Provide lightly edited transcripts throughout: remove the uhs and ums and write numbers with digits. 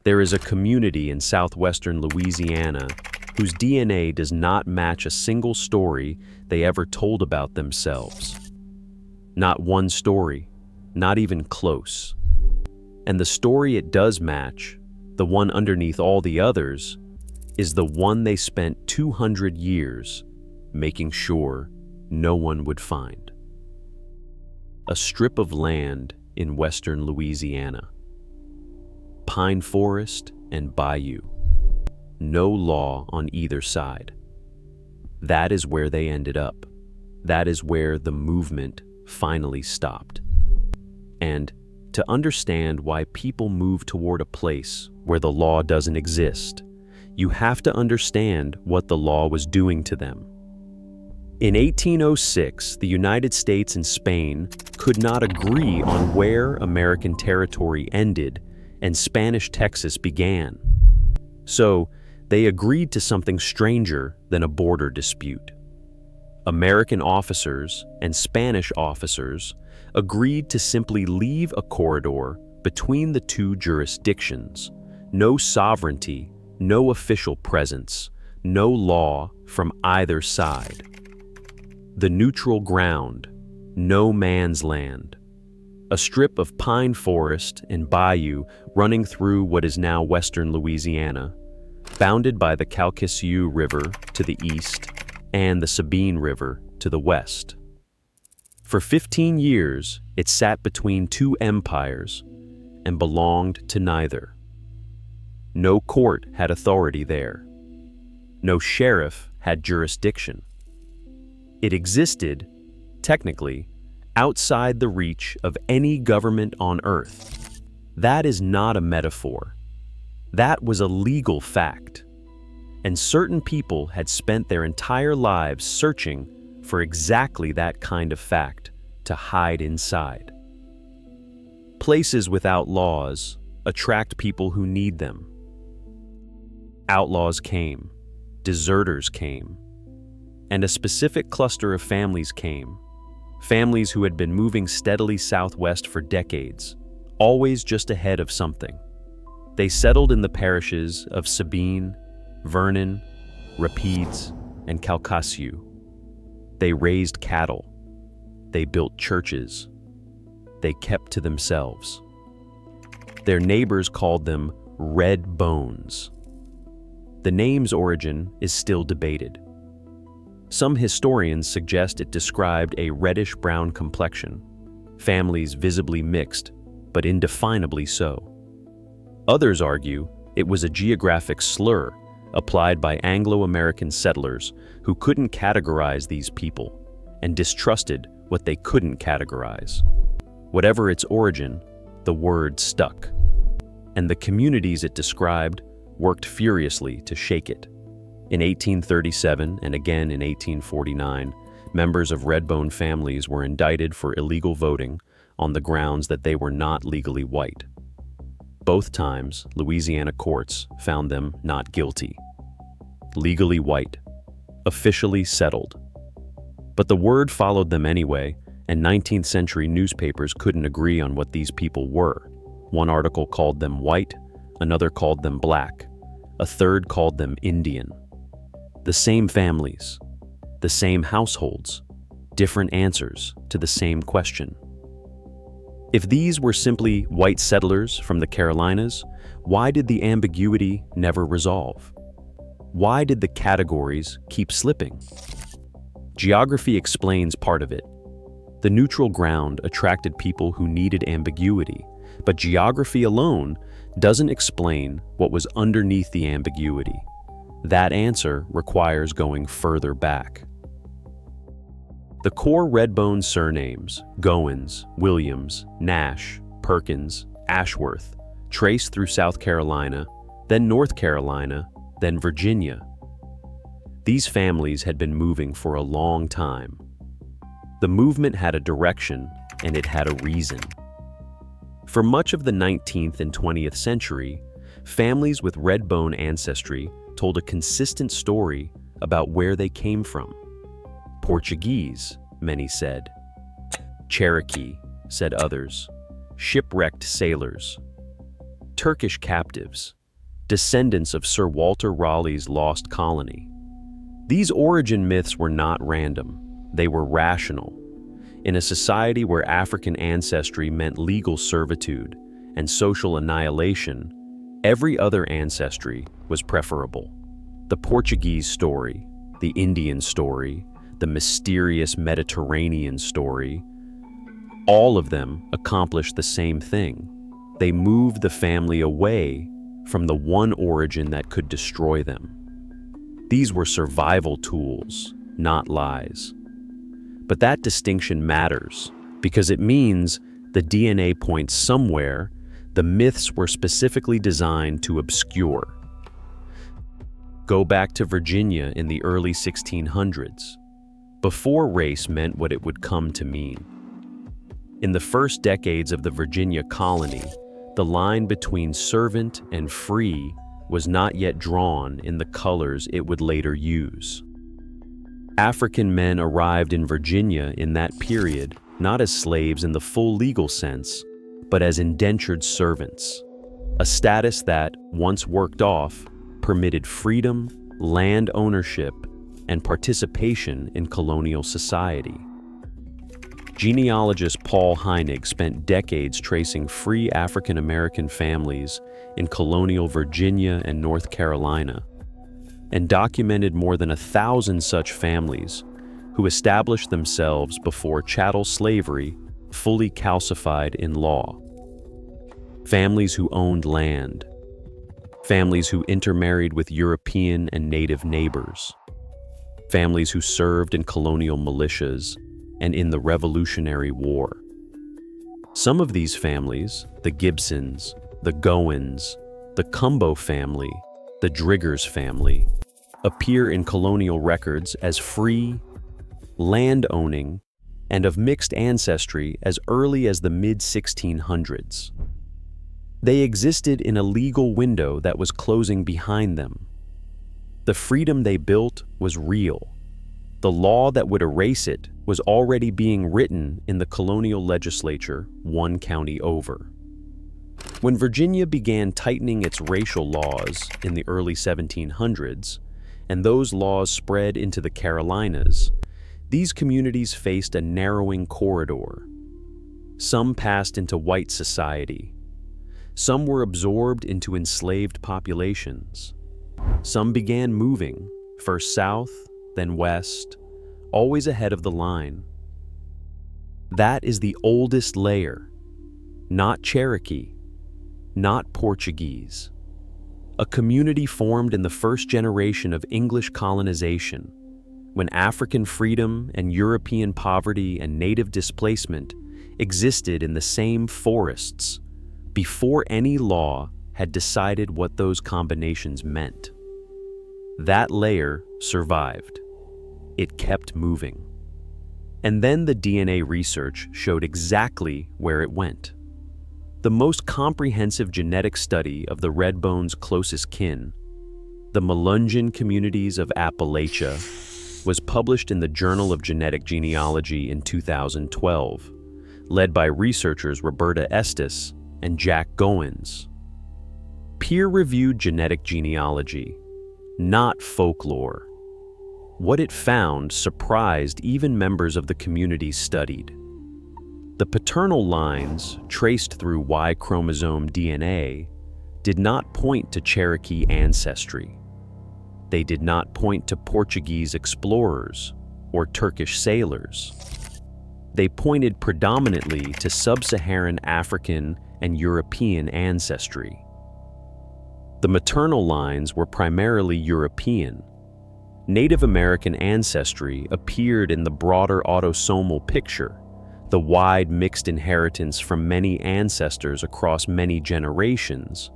There is a community in southwestern Louisiana whose DNA does not match a single story they ever told about themselves. Not one story, not even close. And the story it does match, the one underneath all the others, is the one they spent 200 years making sure no one would find. A strip of land in western Louisiana. Pine forest and bayou. No law on either side. That is where they ended up. That is where the movement finally stopped. And to understand why people move toward a place where the law doesn't exist, you have to understand what the law was doing to them. In 1806, the United States and Spain could not agree on where American territory ended and Spanish Texas began. So, they agreed to something stranger than a border dispute. American officers and Spanish officers agreed to simply leave a corridor between the two jurisdictions. No sovereignty, no official presence, no law from either side. The neutral ground, no man's land. A strip of pine forest and bayou running through what is now western Louisiana, bounded by the Calcasieu River to the east and the Sabine River to the west. For 15 years, it sat between two empires and belonged to neither. No court had authority there. No sheriff had jurisdiction. It existed, technically, outside the reach of any government on earth. That is not a metaphor. That was a legal fact. And certain people had spent their entire lives searching for exactly that kind of fact to hide inside. Places without laws attract people who need them. Outlaws came, deserters came, and a specific cluster of families came. Families who had been moving steadily southwest for decades, always just ahead of something. They settled in the parishes of Sabine, Rheenen, Rapides, and Calcasieu. They raised cattle. They built churches. They kept to themselves. Their neighbors called them Redbones. The name's origin is still debated. Some historians suggest it described a reddish-brown complexion, families visibly mixed, but indefinably so. Others argue it was a geographic slur applied by Anglo-American settlers who couldn't categorize these people and distrusted what they couldn't categorize. Whatever its origin, the word stuck, and the communities it described worked furiously to shake it. In 1837 and again in 1849, members of Redbone families were indicted for illegal voting on the grounds that they were not legally white. Both times, Louisiana courts found them not guilty. Legally white, officially settled. But the word followed them anyway, and 19th century newspapers couldn't agree on what these people were. One article called them white, another called them black, a third called them Indian. The same families, the same households, different answers to the same question. If these were simply white settlers from the Carolinas, why did the ambiguity never resolve? Why did the categories keep slipping? Geography explains part of it. The neutral ground attracted people who needed ambiguity, but geography alone doesn't explain what was underneath the ambiguity. That answer requires going further back. The core Redbone surnames, Goins, Williams, Nash, Perkins, Ashworth, trace through South Carolina, then North Carolina, then Virginia. These families had been moving for a long time. The movement had a direction, and it had a reason. For much of the 19th and 20th century, families with Redbone ancestry told a consistent story about where they came from. Portuguese, many said. Cherokee, said others. Shipwrecked sailors. Turkish captives, descendants of Sir Walter Raleigh's lost colony. These origin myths were not random, they were rational. In a society where African ancestry meant legal servitude and social annihilation, every other ancestry was preferable. The Portuguese story, the Indian story, the mysterious Mediterranean story, all of them accomplished the same thing. They moved the family away from the one origin that could destroy them. These were survival tools, not lies. But that distinction matters because it means the DNA points somewhere the myths were specifically designed to obscure. Go back to Virginia in the early 1600s, before race meant what it would come to mean. In the first decades of the Virginia colony, the line between servant and free was not yet drawn in the colors it would later use. African men arrived in Virginia in that period not as slaves in the full legal sense, but as indentured servants, a status that, once worked off, permitted freedom, land ownership, and participation in colonial society. Genealogist Paul Heinig spent decades tracing free African American families in colonial Virginia and North Carolina, and documented more than 1,000 such families who established themselves before chattel slavery fully calcified in law. Families who owned land, families who intermarried with European and native neighbors, families who served in colonial militias and in the Revolutionary War. Some of these families, the Gibsons, the Goins, the Cumbo family, the Driggers family, appear in colonial records as free, land-owning, and of mixed ancestry as early as the mid-1600s. They existed in a legal window that was closing behind them. The freedom they built was real. The law that would erase it was already being written in the colonial legislature one county over. When Virginia began tightening its racial laws in the early 1700s, and those laws spread into the Carolinas, these communities faced a narrowing corridor. Some passed into white society. Some were absorbed into enslaved populations. Some began moving, first south, then west, always ahead of the line. That is the oldest layer, not Cherokee, not Portuguese. A community formed in the first generation of English colonization, when African freedom and European poverty and native displacement existed in the same forests before any law had decided what those combinations meant. That layer survived. It kept moving. And then the DNA research showed exactly where it went. The most comprehensive genetic study of the Redbones' closest kin, the Melungeon communities of Appalachia, was published in the Journal of Genetic Genealogy in 2012, led by researchers Roberta Estes and Jack Goins. Peer-reviewed genetic genealogy, not folklore. What it found surprised even members of the communities studied. The paternal lines, traced through Y chromosome DNA, did not point to Cherokee ancestry. They did not point to Portuguese explorers or Turkish sailors. They pointed predominantly to sub-Saharan African and European ancestry. The maternal lines were primarily European. Native American ancestry appeared in the broader autosomal picture, the wide mixed inheritance from many ancestors across many generations,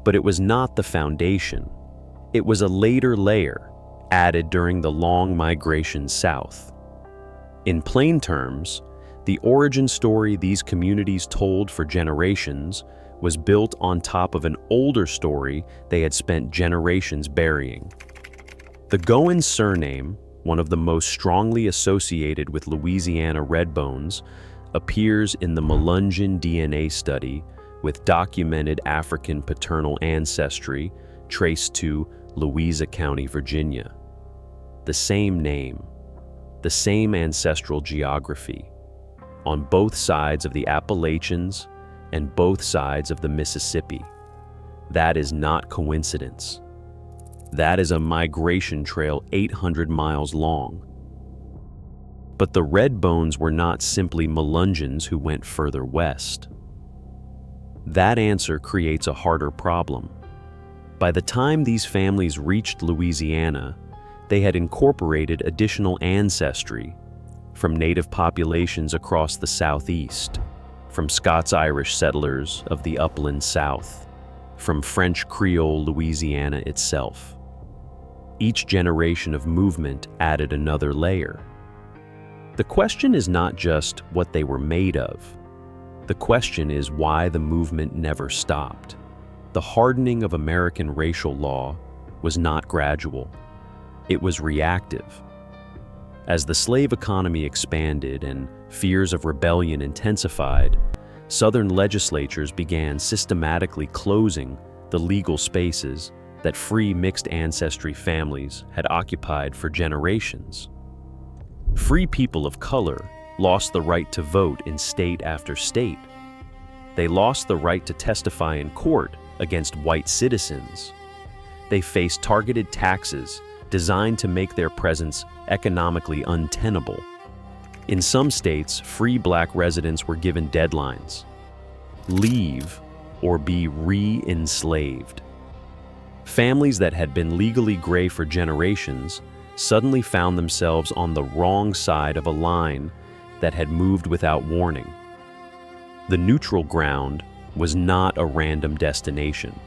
but it was not the foundation. It was a later layer, added during the long migration south. In plain terms, the origin story these communities told for generations was built on top of an older story they had spent generations burying. The Goins surname, one of the most strongly associated with Louisiana Redbones, appears in the Melungeon DNA study with documented African paternal ancestry traced to Louisa County, Virginia. The same name, the same ancestral geography, on both sides of the Appalachians and both sides of the Mississippi. That is not coincidence. That is a migration trail 800 miles long. But the Redbones were not simply Melungeons who went further west. That answer creates a harder problem. By the time these families reached Louisiana, they had incorporated additional ancestry from native populations across the Southeast, from Scots-Irish settlers of the upland South, from French Creole Louisiana itself. Each generation of movement added another layer. The question is not just what they were made of. The question is why the movement never stopped. The hardening of American racial law was not gradual. It was reactive. As the slave economy expanded and fears of rebellion intensified, Southern legislatures began systematically closing the legal spaces that free mixed ancestry families had occupied for generations. Free people of color lost the right to vote in state after state. They lost the right to testify in court against white citizens. They faced targeted taxes designed to make their presence economically untenable. In some states, free black residents were given deadlines: leave or be re-enslaved. Families that had been legally gray for generations suddenly found themselves on the wrong side of a line that had moved without warning. The neutral ground was not a random destination.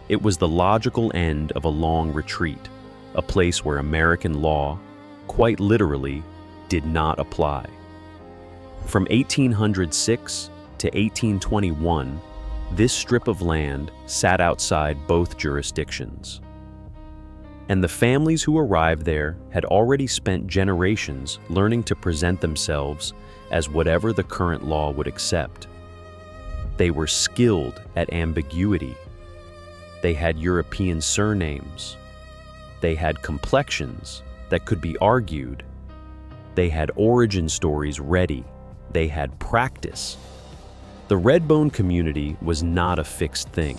It was the logical end of a long retreat, a place where American law, quite literally, did not apply. From 1806 to 1821, this strip of land sat outside both jurisdictions. And the families who arrived there had already spent generations learning to present themselves as whatever the current law would accept. They were skilled at ambiguity. They had European surnames. They had complexions that could be argued. They had origin stories ready. They had practice. The Redbone community was not a fixed thing.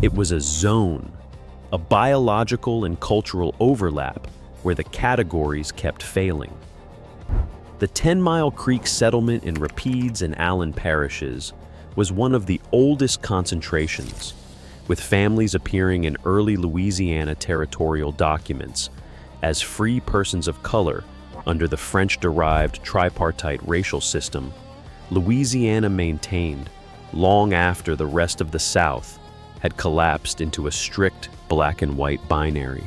It was a zone, a biological and cultural overlap where the categories kept failing. The 10 Mile Creek settlement in Rapides and Allen parishes was one of the oldest concentrations, with families appearing in early Louisiana territorial documents as free persons of color under the French-derived tripartite racial system. Louisiana maintained, long after the rest of the South had collapsed into a strict black and white binary.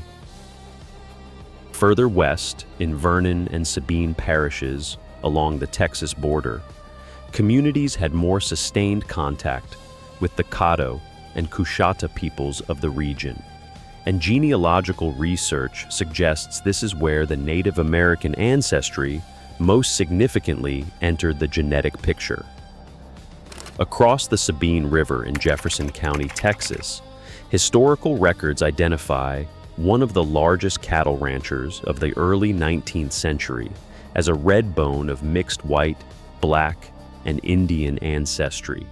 Further west, in Vernon and Sabine parishes along the Texas border, communities had more sustained contact with the Caddo and Coushatta peoples of the region, and genealogical research suggests this is where the Native American ancestry most significantly entered the genetic picture. Across the Sabine River in Jefferson County, Texas, historical records identify one of the largest cattle ranchers of the early 19th century as a Redbone of mixed white, black, and Indian ancestry.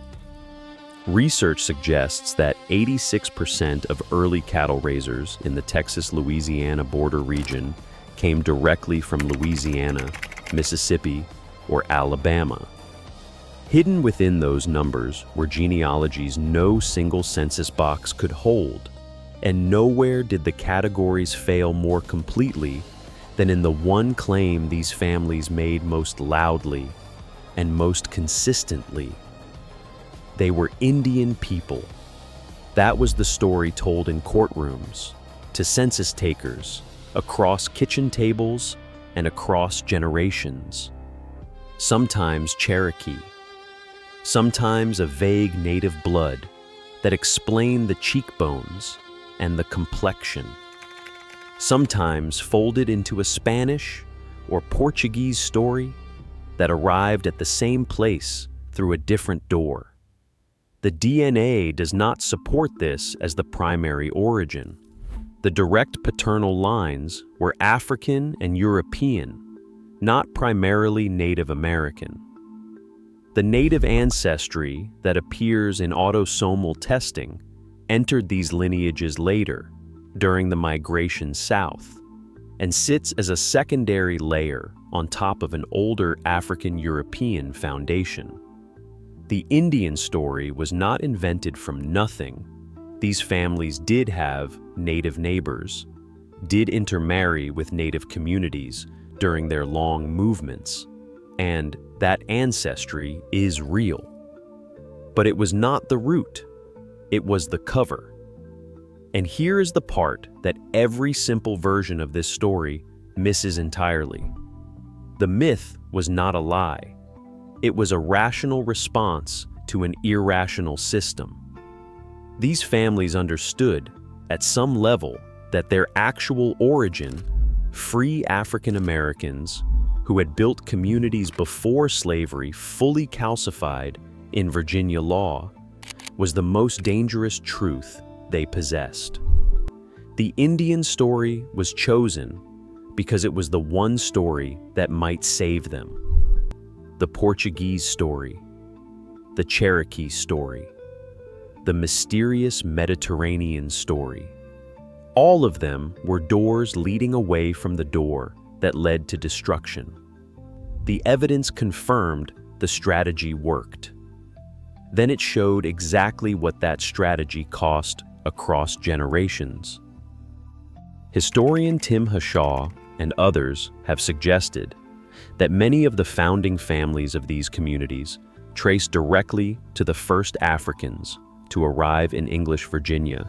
Research suggests that 86% of early cattle raisers in the Texas-Louisiana border region came directly from Louisiana, Mississippi, or Alabama. Hidden within those numbers were genealogies no single census box could hold, and nowhere did the categories fail more completely than in the one claim these families made most loudly and most consistently. They were Indian people. That was the story told in courtrooms, to census takers, across kitchen tables, and across generations. Sometimes Cherokee, sometimes a vague native blood that explained the cheekbones and the complexion, sometimes folded into a Spanish or Portuguese story that arrived at the same place through a different door. The DNA does not support this as the primary origin. The direct paternal lines were African and European, not primarily Native American. The native ancestry that appears in autosomal testing entered these lineages later, during the migration south, and sits as a secondary layer on top of an older African-European foundation. The Indian story was not invented from nothing. These families did have native neighbors, did intermarry with native communities during their long movements, and that ancestry is real. But it was not the root, it was the cover. And here is the part that every simple version of this story misses entirely. The myth was not a lie. It was a rational response to an irrational system. These families understood, at some level, that their actual origin, free African Americans who had built communities before slavery fully calcified in Virginia law, was the most dangerous truth they possessed. The Indian story was chosen because it was the one story that might save them. The Portuguese story, the Cherokee story, the mysterious Mediterranean story. All of them were doors leading away from the door that led to destruction. The evidence confirmed the strategy worked. Then it showed exactly what that strategy cost across generations. Historian Tim Hashaw and others have suggested that many of the founding families of these communities trace directly to the first Africans to arrive in English Virginia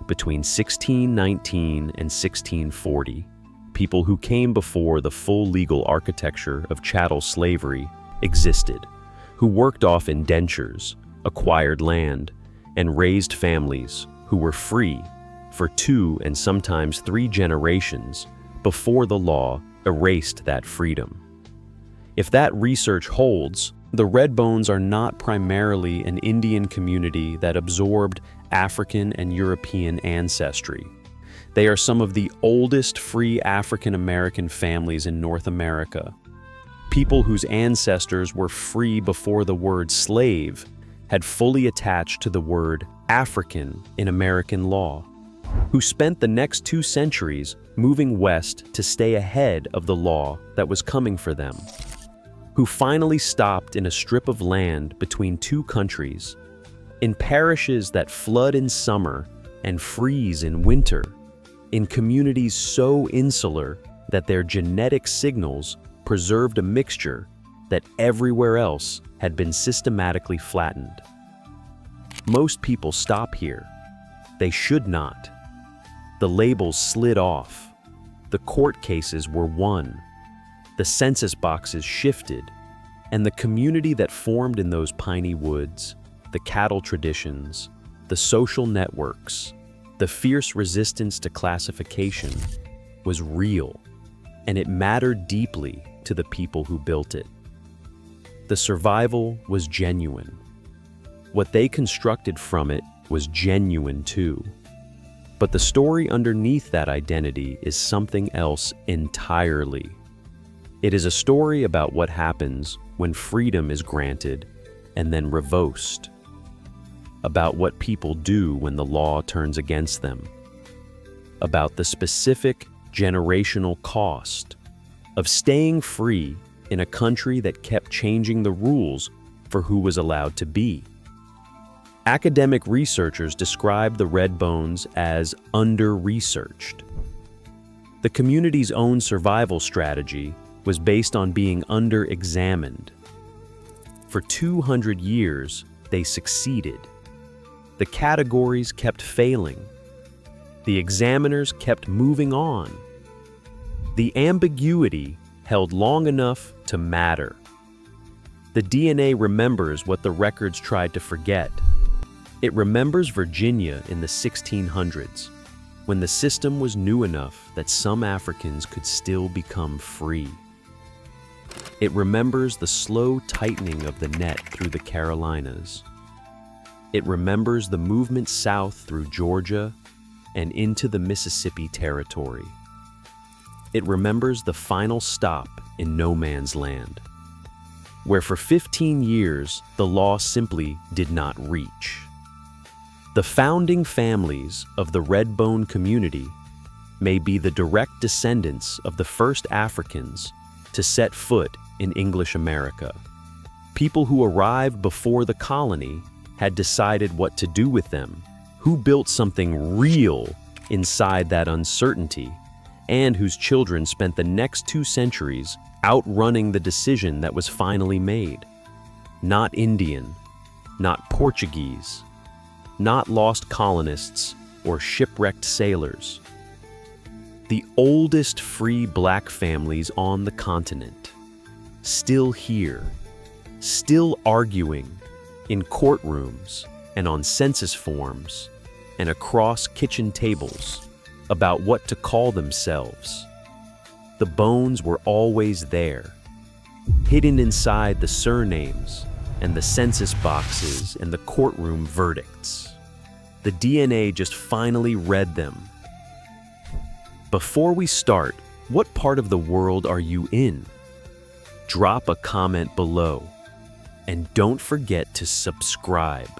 between 1619 and 1640, people who came before the full legal architecture of chattel slavery existed, who worked off indentures, acquired land, and raised families who were free for 2 and sometimes 3 generations before the law erased that freedom. If that research holds, the Redbones are not primarily an Indian community that absorbed African and European ancestry. They are some of the oldest free African American families in North America. People whose ancestors were free before the word slave had fully attached to the word African in American law, who spent the next 2 centuries moving west to stay ahead of the law that was coming for them, who finally stopped in a strip of land between 2 countries, in parishes that flood in summer and freeze in winter, in communities so insular that their genetic signals preserved a mixture that everywhere else had been systematically flattened. Most people stop here. They should not. The labels slid off. The court cases were won. The census boxes shifted, and the community that formed in those piney woods, the cattle traditions, the social networks, the fierce resistance to classification was real, and it mattered deeply to the people who built it. The survival was genuine. What they constructed from it was genuine too. But the story underneath that identity is something else entirely. It is a story about what happens when freedom is granted and then revoked, about what people do when the law turns against them, about the specific generational cost of staying free in a country that kept changing the rules for who was allowed to be. Academic researchers describe the Redbones as under-researched. The community's own survival strategy was based on being under-examined. For 200 years, they succeeded. The categories kept failing. The examiners kept moving on. The ambiguity held long enough to matter. The DNA remembers what the records tried to forget. It remembers Virginia in the 1600s, when the system was new enough that some Africans could still become free. It remembers the slow tightening of the net through the Carolinas. It remembers the movement south through Georgia and into the Mississippi Territory. It remembers the final stop in no man's land, where for 15 years the law simply did not reach. The founding families of the Redbone community may be the direct descendants of the first Africans to set foot in English America. People who arrived before the colony had decided what to do with them, who built something real inside that uncertainty, and whose children spent the next 2 centuries outrunning the decision that was finally made. Not Indian, not Portuguese, not lost colonists or shipwrecked sailors. The oldest free black families on the continent, still here, still arguing in courtrooms and on census forms and across kitchen tables about what to call themselves. The bones were always there, hidden inside the surnames and the census boxes and the courtroom verdicts. The DNA just finally read them. Before we start, what part of the world are you in? Drop a comment below, and don't forget to subscribe.